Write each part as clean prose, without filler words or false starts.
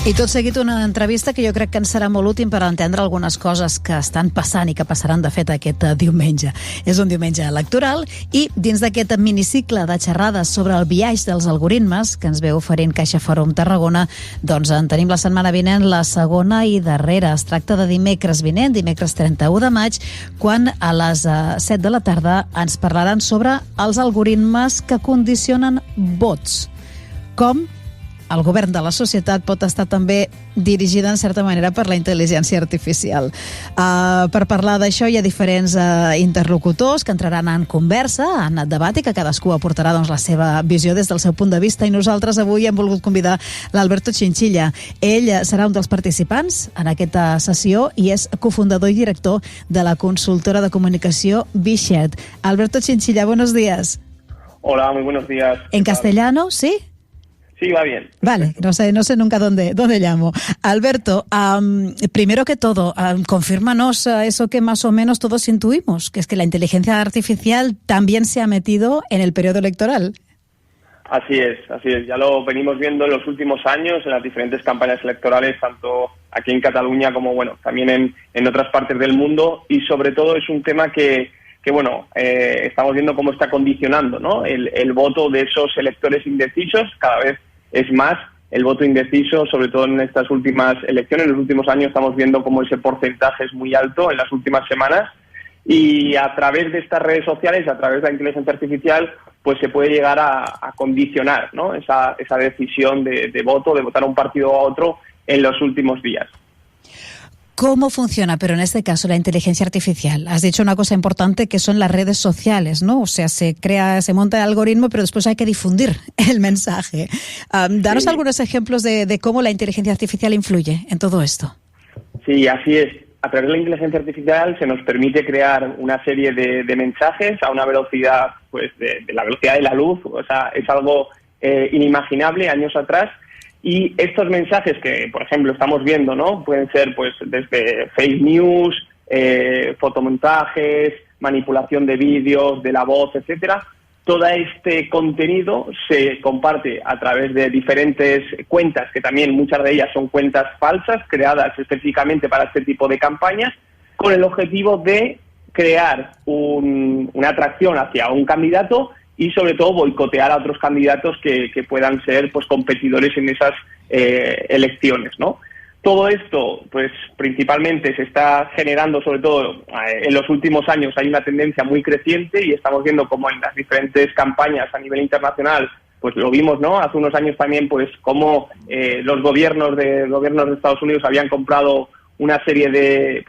I tot seguit una entrevista que jo crec que ens serà molt útil per entendre algunes coses que estan passant i que passaran de fet aquest diumenge. És un diumenge electoral i dins d'aquest minicicle de xerrades sobre el biaix dels algoritmes que ens ve oferint Caixa Fòrum Tarragona, doncs en tenim la setmana vinent la segona i darrera. Es tracta de dimecres vinent, dimecres 31 de maig, quan a les 7 de la tarda ens parlaran sobre els algoritmes que condicionen vots. Com el govern de la societat pot estar també dirigida en certa manera per la intel·ligència artificial. Per parlar d'això hi ha diferents interlocutors que entraran en conversa, en debat, i que cadascú aportarà la seva visió des del seu punt de vista, i nosaltres avui hem volgut convidar l'Alberto Chinchilla. Ell serà un dels participants en aquesta sessió i és cofundador i director de la consultora de comunicació BeShared. Alberto Chinchilla, buenos días. Hola, muy buenos días. ¿En castellano, sí? Sí, va bien. Vale, no sé nunca dónde llamo. Alberto, primero que todo, confírmanos eso que más o menos todos intuimos, que es que la inteligencia artificial también se ha metido en el periodo electoral. Así es. Ya lo venimos viendo en los últimos años en las diferentes campañas electorales, tanto aquí en Cataluña como también en otras partes del mundo, y sobre todo es un tema que estamos viendo cómo está condicionando, ¿no?, el voto de esos electores indecisos. Cada vez es más el voto indeciso, sobre todo en estas últimas elecciones. En los últimos años estamos viendo cómo ese porcentaje es muy alto en las últimas semanas, y a través de estas redes sociales, a través de la inteligencia artificial, pues se puede llegar a condicionar, ¿no?, esa decisión de voto, de votar a un partido o a otro en los últimos días. ¿Cómo funciona, pero en este caso, la inteligencia artificial? Has dicho una cosa importante, que son las redes sociales, ¿no? O sea, se monta el algoritmo, pero después hay que difundir el mensaje. Danos algunos ejemplos de cómo la inteligencia artificial influye en todo esto. Sí, así es. A través de la inteligencia artificial se nos permite crear una serie de mensajes a una velocidad, pues, de la velocidad de la luz. O sea, es algo inimaginable años atrás. Y estos mensajes que, por ejemplo, estamos viendo, ¿no?, pueden ser pues desde fake news, fotomontajes, manipulación de vídeos, de la voz, etcétera. Todo este contenido se comparte a través de diferentes cuentas, que también muchas de ellas son cuentas falsas, creadas específicamente para este tipo de campañas, con el objetivo de crear una atracción hacia un candidato y sobre todo boicotear a otros candidatos que puedan ser pues competidores en esas elecciones, ¿no? Todo esto, pues principalmente se está generando, sobre todo en los últimos años, hay una tendencia muy creciente, y estamos viendo como en las diferentes campañas a nivel internacional, pues lo vimos, ¿no?, hace unos años también, pues cómo los gobiernos de Estados Unidos habían comprado una serie de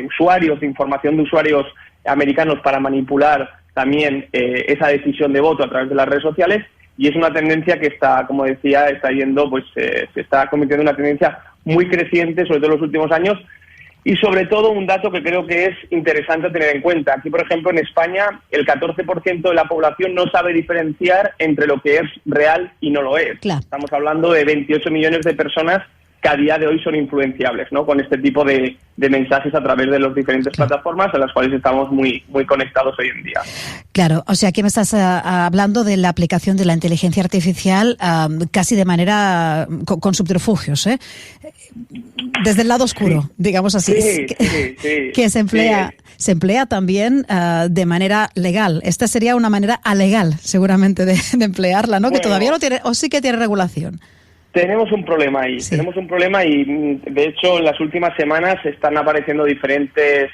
usuarios, de información de usuarios americanos para manipular también esa decisión de voto a través de las redes sociales, y es una tendencia que está, como decía, está yendo, pues se está convirtiendo en una tendencia muy creciente, sobre todo en los últimos años, y sobre todo un dato que creo que es interesante tener en cuenta. Aquí, por ejemplo, en España, el 14% de la población no sabe diferenciar entre lo que es real y no lo es. Claro. Estamos hablando de 28 millones de personas que a día de hoy son influenciables, ¿no?, con este tipo de mensajes a través de las diferentes plataformas a las cuales estamos muy conectados hoy en día. Claro, o sea, aquí me estás hablando de la aplicación de la inteligencia artificial casi de manera con subterfugios, desde el lado oscuro, digamos así, sí, que se emplea también de manera legal. Esta sería una manera alegal, seguramente, de emplearla, ¿no? Bueno, que todavía no tiene, o sí que tiene regulación. Tenemos un problema ahí, y de hecho en las últimas semanas están apareciendo diferentes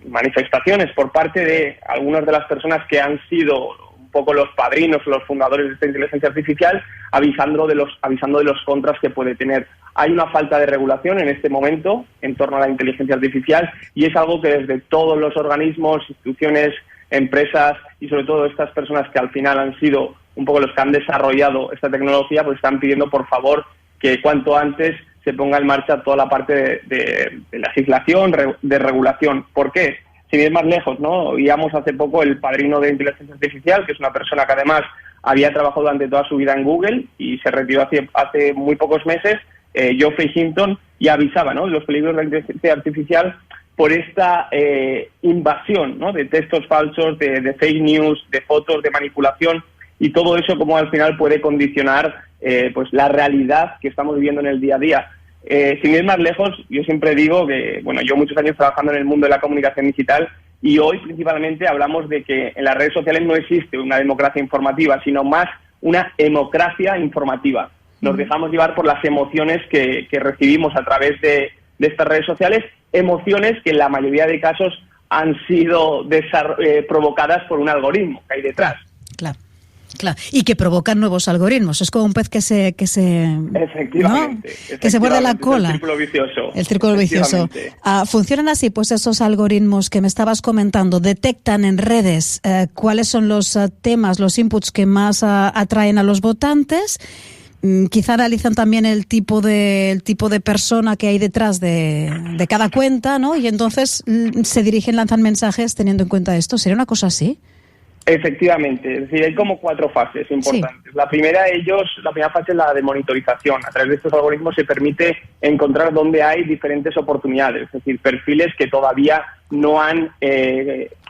manifestaciones por parte de algunas de las personas que han sido un poco los padrinos, los fundadores de esta inteligencia artificial, avisando de los contras que puede tener. Hay una falta de regulación en este momento en torno a la inteligencia artificial, y es algo que desde todos los organismos, instituciones, empresas y sobre todo estas personas que al final han sido un poco los que han desarrollado esta tecnología, pues están pidiendo por favor que cuanto antes se ponga en marcha toda la parte de legislación, de regulación. ¿Por qué? Sin ir más lejos, ¿no? Oíamos hace poco el padrino de inteligencia artificial, que es una persona que además había trabajado durante toda su vida en Google y se retiró hace muy pocos meses, Geoffrey Hinton, y avisaba, ¿no?, de los peligros de la inteligencia artificial por esta invasión, ¿no?, de textos falsos, de fake news, de fotos, de manipulación, y todo eso como al final puede condicionar pues la realidad que estamos viviendo en el día a día. Sin ir más lejos, yo siempre digo que, bueno, yo muchos años trabajando en el mundo de la comunicación digital y hoy principalmente hablamos de que en las redes sociales no existe una democracia informativa, sino más una hemocracia informativa. Nos dejamos llevar por las emociones que recibimos a través de estas redes sociales, emociones que en la mayoría de casos han sido provocadas por un algoritmo que hay detrás. Claro. Y que provocan nuevos algoritmos. Es como un pez que se efectivamente, ¿no? Que se muerde la cola. El círculo vicioso. El círculo vicioso. ¿Funcionan así? Pues esos algoritmos que me estabas comentando, detectan en redes cuáles son los temas, los inputs que más atraen a los votantes. Quizá analizan también el tipo de persona que hay detrás de cada cuenta, ¿no? Y entonces se dirigen, lanzan mensajes teniendo en cuenta esto. ¿Sería una cosa así? Efectivamente, es decir, hay como 4 fases importantes. Sí. La primera fase es la de monitorización. A través de estos algoritmos se permite encontrar dónde hay diferentes oportunidades, es decir, perfiles que todavía no han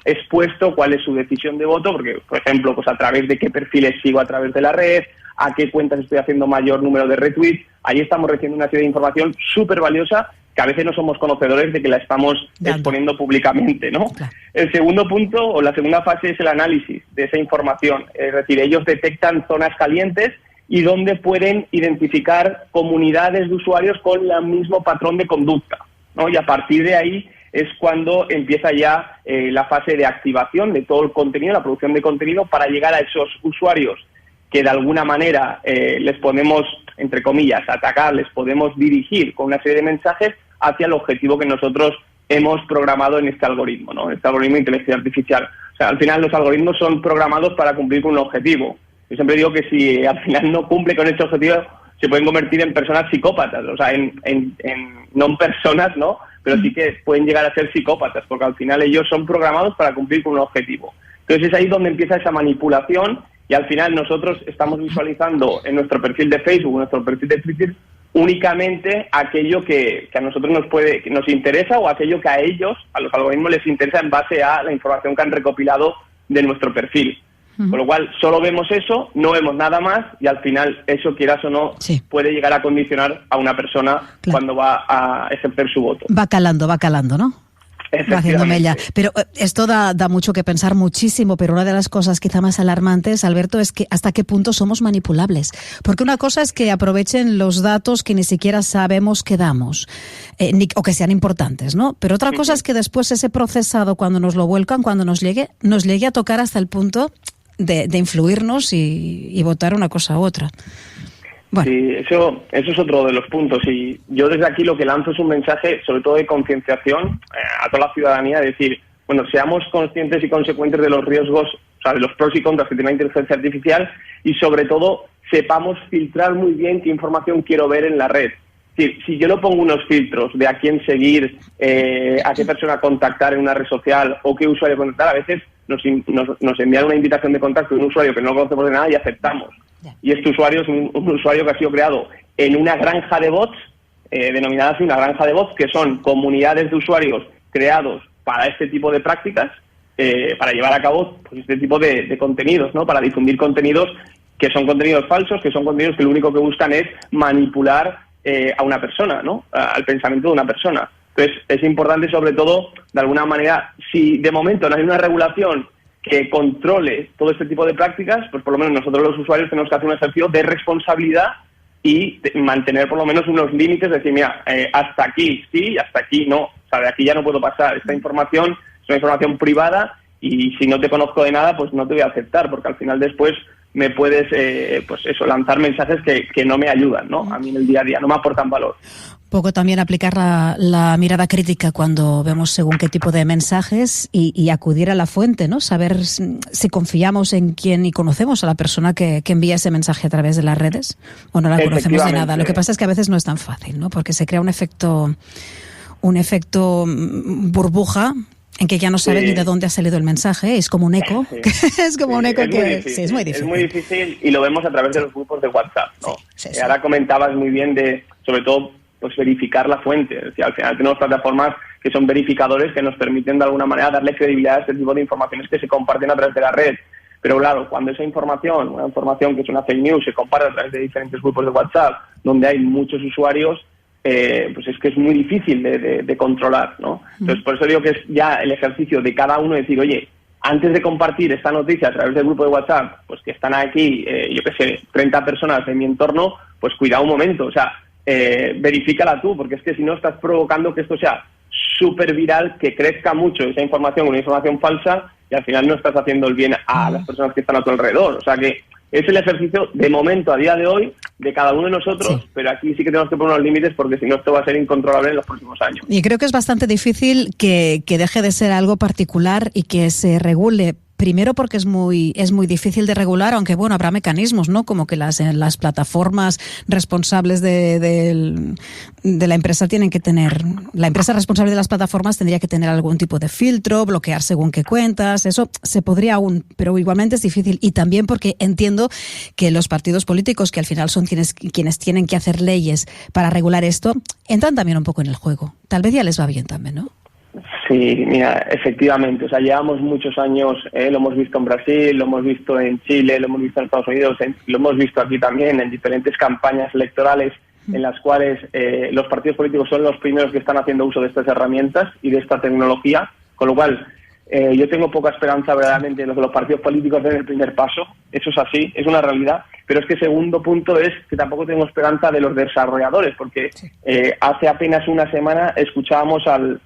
expuesto cuál es su decisión de voto, porque, por ejemplo, pues a través de qué perfiles sigo a través de la red, a qué cuentas estoy haciendo mayor número de retweets. Ahí estamos recibiendo una serie de información súper valiosa que a veces no somos conocedores de que la estamos exponiendo públicamente, ¿no? Claro. El segundo punto, o la segunda fase, es el análisis de esa información. Es decir, ellos detectan zonas calientes y donde pueden identificar comunidades de usuarios con el mismo patrón de conducta, ¿no? Y a partir de ahí es cuando empieza ya la fase de activación de todo el contenido, la producción de contenido, para llegar a esos usuarios que de alguna manera les podemos, entre comillas, atacar, les podemos dirigir con una serie de mensajes hacia el objetivo que nosotros hemos programado en este algoritmo, ¿no? Este algoritmo de inteligencia artificial. O sea, al final los algoritmos son programados para cumplir con un objetivo. Yo siempre digo que si al final no cumple con este objetivo, se pueden convertir en personas psicópatas, o sea, no en personas, ¿no? Pero sí que pueden llegar a ser psicópatas, porque al final ellos son programados para cumplir con un objetivo. Entonces es ahí donde empieza esa manipulación. Y al final nosotros estamos visualizando en nuestro perfil de Facebook, en nuestro perfil de Twitter, únicamente aquello que a nosotros nos interesa, o aquello que a ellos, a los algoritmos, les interesa en base a la información que han recopilado de nuestro perfil. Con lo cual, solo vemos eso, no vemos nada más, y al final eso, quieras o no, puede llegar a condicionar a una persona cuando va a ejercer su voto. Va calando, ¿no? Haciendo mella. Pero esto da mucho que pensar, muchísimo, pero una de las cosas quizá más alarmantes, Alberto, es que hasta qué punto somos manipulables. Porque una cosa es que aprovechen los datos que ni siquiera sabemos que damos, o que sean importantes, ¿no? Pero otra cosa es que después ese procesado, cuando nos lo vuelcan, cuando nos llegue a tocar hasta el punto de influirnos y votar una cosa u otra. Bueno. Sí, eso es otro de los puntos, y yo desde aquí lo que lanzo es un mensaje sobre todo de concienciación a toda la ciudadanía, de decir, bueno, seamos conscientes y consecuentes de los riesgos, o sea, de los pros y contras que tiene la inteligencia artificial, y sobre todo sepamos filtrar muy bien qué información quiero ver en la red. Es decir, si yo no pongo unos filtros de a quién seguir, a qué persona contactar en una red social o qué usuario contactar, a veces nos envían una invitación de contacto de un usuario que no conocemos de nada y aceptamos. Y este usuario es un usuario que ha sido creado en una granja de bots, denominada así una granja de bots, que son comunidades de usuarios creados para este tipo de prácticas, para llevar a cabo pues, este tipo de contenidos, ¿no? Para difundir contenidos que son contenidos falsos, que son contenidos que lo único que buscan es manipular a una persona, ¿no? Al pensamiento de una persona. Entonces es importante, sobre todo, de alguna manera, si de momento no hay una regulación que controle todo este tipo de prácticas, pues por lo menos nosotros los usuarios tenemos que hacer un ejercicio de responsabilidad y mantener por lo menos unos límites, decir, mira, hasta aquí sí, hasta aquí no, o sea, de aquí ya no puedo pasar, esta información es una información privada y si no te conozco de nada, pues no te voy a aceptar, porque al final después me puedes, pues eso, lanzar mensajes que no me ayudan, ¿no? A mí en el día a día, no me aportan valor. Poco también aplicar la mirada crítica cuando vemos según qué tipo de mensajes y acudir a la fuente, ¿no? Saber si confiamos en quién y conocemos a la persona que envía ese mensaje a través de las redes o no la conocemos de nada. Lo que pasa es que a veces no es tan fácil, ¿no? Porque se crea un efecto burbuja en que ya no sabes ni de dónde ha salido el mensaje, es como un eco. Es como un eco que sí, es muy difícil. Es muy difícil y lo vemos a través de los grupos de WhatsApp, ¿no? Sí. Ahora comentabas muy bien de, sobre todo, pues verificar la fuente. Es decir, al final tenemos plataformas que son verificadores que nos permiten de alguna manera darle credibilidad a este tipo de informaciones que se comparten a través de la red. Pero claro, cuando esa información, una información que es una fake news, se comparte a través de diferentes grupos de WhatsApp, donde hay muchos usuarios, pues es que es muy difícil de controlar, ¿no? Entonces, por eso digo que es ya el ejercicio de cada uno decir, oye, antes de compartir esta noticia a través del grupo de WhatsApp, pues que están aquí, 30 personas en mi entorno, pues cuidado un momento, o sea, verifícala tú, porque es que si no estás provocando que esto sea súper viral, que crezca mucho esa información, una información falsa, y al final no estás haciendo el bien a las personas que están a tu alrededor. O sea que es el ejercicio, de momento, a día de hoy, de cada uno de nosotros, pero aquí sí que tenemos que poner unos límites, porque si no esto va a ser incontrolable en los próximos años. Y creo que es bastante difícil que deje de ser algo particular y que se regule. Primero porque es muy difícil de regular, aunque bueno, habrá mecanismos, ¿no? Como que las plataformas responsables de la empresa tienen que tener, la empresa responsable de las plataformas tendría que tener algún tipo de filtro, bloquear según qué cuentas, eso se podría aún, pero igualmente es difícil. Y también porque entiendo que los partidos políticos, que al final son quienes tienen que hacer leyes para regular esto, entran también un poco en el juego. Tal vez ya les va bien también, ¿no? Sí, mira, efectivamente, o sea, llevamos muchos años, lo hemos visto en Brasil, lo hemos visto en Chile, lo hemos visto en Estados Unidos, lo hemos visto aquí también en diferentes campañas electorales en las cuales los partidos políticos son los primeros que están haciendo uso de estas herramientas y de esta tecnología, con lo cual yo tengo poca esperanza verdaderamente en que los partidos políticos den el primer paso, eso es así, es una realidad, pero es que segundo punto es que tampoco tengo esperanza de los desarrolladores, porque hace apenas una semana escuchábamos al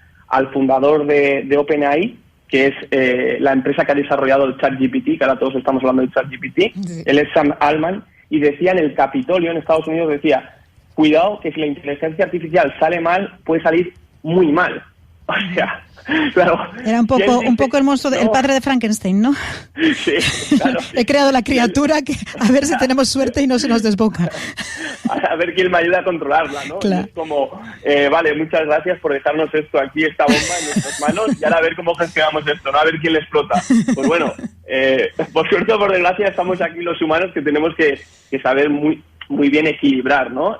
fundador de OpenAI, que es la empresa que ha desarrollado el ChatGPT, que ahora todos estamos hablando del ChatGPT, él es Sam Altman, y decía en el Capitolio, en Estados Unidos, decía, cuidado que si la inteligencia artificial sale mal, puede salir muy mal. O sea, claro. Era un poco el monstruo, el padre de Frankenstein, ¿no? Sí, claro. He creado la criatura que a ver si tenemos suerte y no se nos desboca. A ver quién me ayuda a controlarla, ¿no? Claro. Es como, vale, muchas gracias por dejarnos esto aquí, esta bomba en nuestras manos, y ahora a ver cómo gestionamos esto, ¿no? A ver quién le explota. Pues bueno, por suerte o por desgracia estamos aquí los humanos que tenemos que saber muy bien equilibrar, ¿no?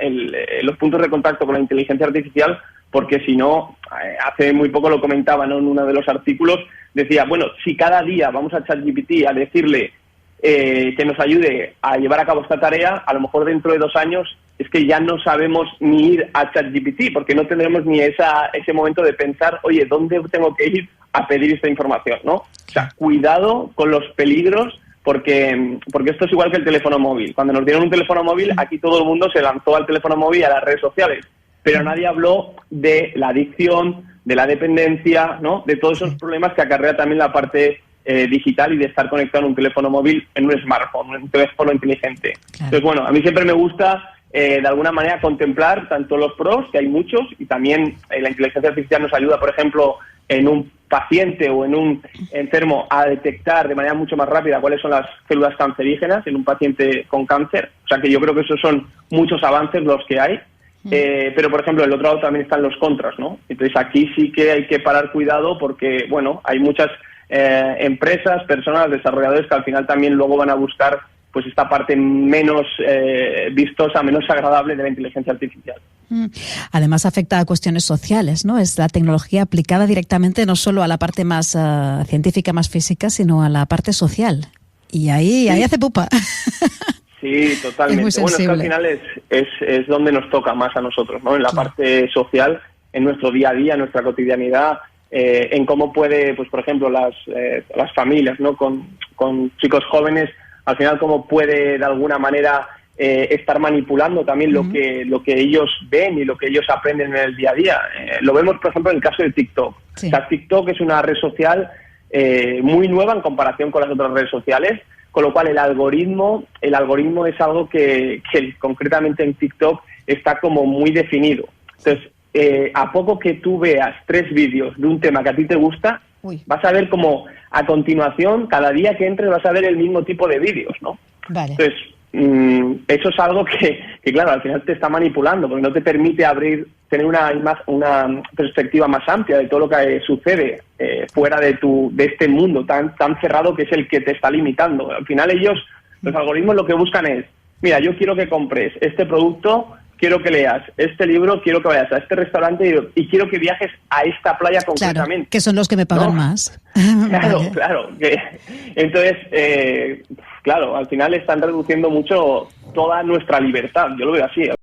Los puntos de contacto con la inteligencia artificial, porque si no, hace muy poco lo comentaba, ¿no? En uno de los artículos, decía, bueno, si cada día vamos a ChatGPT a decirle que nos ayude a llevar a cabo esta tarea, a lo mejor dentro de 2 años es que ya no sabemos ni ir a ChatGPT, porque no tendremos ni ese momento de pensar, oye, ¿dónde tengo que ir a pedir esta información, ¿no? O sea, cuidado con los peligros, porque esto es igual que el teléfono móvil. Cuando nos dieron un teléfono móvil, aquí todo el mundo se lanzó al teléfono móvil y a las redes sociales, pero nadie habló de la adicción, de la dependencia, ¿no? De todos esos problemas que acarrea también la parte digital y de estar conectado en un teléfono móvil, en un smartphone, en un teléfono inteligente. Claro. Entonces, bueno, a mí siempre me gusta de alguna manera contemplar tanto los pros, que hay muchos, y también la inteligencia artificial nos ayuda, por ejemplo, en un paciente o en un enfermo a detectar de manera mucho más rápida cuáles son las células cancerígenas en un paciente con cáncer. O sea que yo creo que esos son muchos avances los que hay. Pero, por ejemplo, del otro lado también están los contras, ¿no? Entonces aquí sí que hay que parar cuidado porque, bueno, hay muchas empresas, personas, desarrolladores que al final también luego van a buscar pues esta parte menos vistosa, menos agradable de la inteligencia artificial. Además afecta a cuestiones sociales, ¿no? Es la tecnología aplicada directamente no solo a la parte más científica, más física, sino a la parte social. Y ahí hace pupa. Sí, totalmente. Es muy sensible. Bueno, es que al final es donde nos toca más a nosotros, ¿no? En la parte social, en nuestro día a día, en nuestra cotidianidad, en cómo puede, pues por ejemplo, las familias, ¿no? Con chicos jóvenes, al final cómo puede de alguna manera estar manipulando también lo que ellos ven y lo que ellos aprenden en el día a día. Lo vemos, por ejemplo, en el caso de TikTok. Sí. O sea, TikTok es una red social muy nueva en comparación con las otras redes sociales, con lo cual el algoritmo es algo que concretamente en TikTok está como muy definido. Entonces, a poco que tú veas 3 vídeos de un tema que a ti te gusta, vas a ver como a continuación, cada día que entres vas a ver el mismo tipo de vídeos, ¿no? Vale. Entonces, eso es algo que, claro, al final te está manipulando, porque no te permite tener una perspectiva más amplia de todo lo que sucede fuera de este mundo tan cerrado que es el que te está limitando. Al final los algoritmos lo que buscan es, mira, yo quiero que compres este producto quiero que leas este libro, quiero que vayas a este restaurante y quiero que viajes a esta playa concretamente. Claro, que son los que me pagan más. Claro, Vale. claro. Entonces, claro, al final están reduciendo mucho toda nuestra libertad. Yo lo veo así.